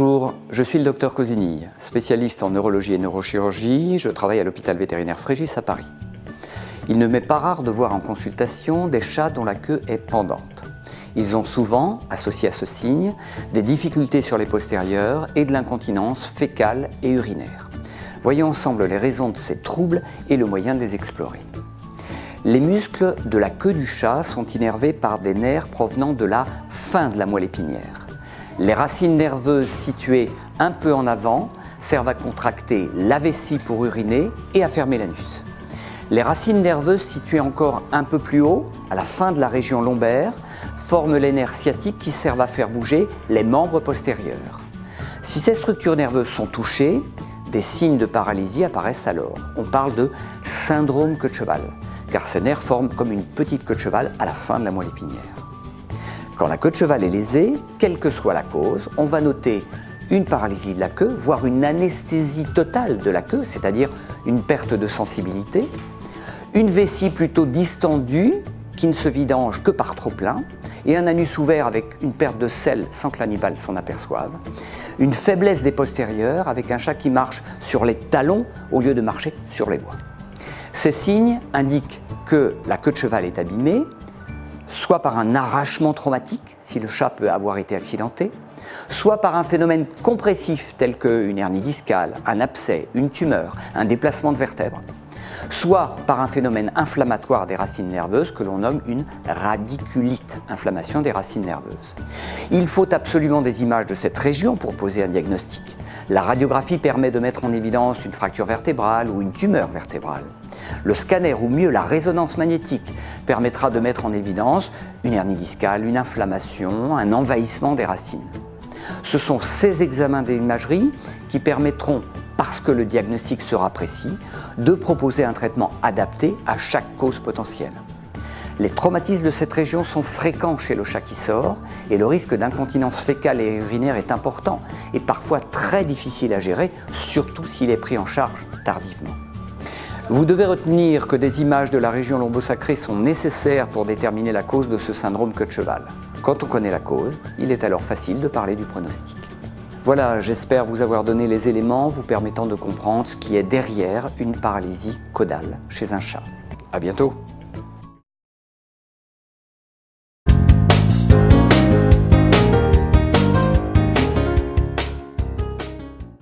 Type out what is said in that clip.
Bonjour, je suis le docteur Cosinille, spécialiste en neurologie et neurochirurgie. Je travaille à l'hôpital vétérinaire Frégis à Paris. Il ne m'est pas rare de voir en consultation des chats dont la queue est pendante. Ils ont souvent, associé à ce signe, des difficultés sur les postérieurs et de l'incontinence fécale et urinaire. Voyons ensemble les raisons de ces troubles et le moyen de les explorer. Les muscles de la queue du chat sont innervés par des nerfs provenant de la fin de la moelle épinière. Les racines nerveuses situées un peu en avant servent à contracter la vessie pour uriner et à fermer l'anus. Les racines nerveuses situées encore un peu plus haut, à la fin de la région lombaire, forment les nerfs sciatiques qui servent à faire bouger les membres postérieurs. Si ces structures nerveuses sont touchées, des signes de paralysie apparaissent alors. On parle de syndrome queue de cheval, car ces nerfs forment comme une petite queue de cheval à la fin de la moelle épinière. Quand la queue de cheval est lésée, quelle que soit la cause, on va noter une paralysie de la queue, voire une anesthésie totale de la queue, c'est-à-dire une perte de sensibilité, une vessie plutôt distendue qui ne se vidange que par trop plein, et un anus ouvert avec une perte de sel sans que l'animal s'en aperçoive, une faiblesse des postérieurs avec un chat qui marche sur les talons au lieu de marcher sur les doigts. Ces signes indiquent que la queue de cheval est abîmée, soit par un arrachement traumatique, si le chat peut avoir été accidenté, soit par un phénomène compressif tel qu'une hernie discale, un abcès, une tumeur, un déplacement de vertèbres, soit par un phénomène inflammatoire des racines nerveuses que l'on nomme une radiculite, inflammation des racines nerveuses. Il faut absolument des images de cette région pour poser un diagnostic. La radiographie permet de mettre en évidence une fracture vertébrale ou une tumeur vertébrale. Le scanner, ou mieux la résonance magnétique, permettra de mettre en évidence une hernie discale, une inflammation, un envahissement des racines. Ce sont ces examens d'imagerie qui permettront, parce que le diagnostic sera précis, de proposer un traitement adapté à chaque cause potentielle. Les traumatismes de cette région sont fréquents chez le chat qui sort et le risque d'incontinence fécale et urinaire est important et parfois très difficile à gérer, surtout s'il est pris en charge tardivement. Vous devez retenir que des images de la région lombosacrée sont nécessaires pour déterminer la cause de ce syndrome queue de cheval. Quand on connaît la cause, il est alors facile de parler du pronostic. Voilà, j'espère vous avoir donné les éléments vous permettant de comprendre ce qui est derrière une paralysie caudale chez un chat. À bientôt!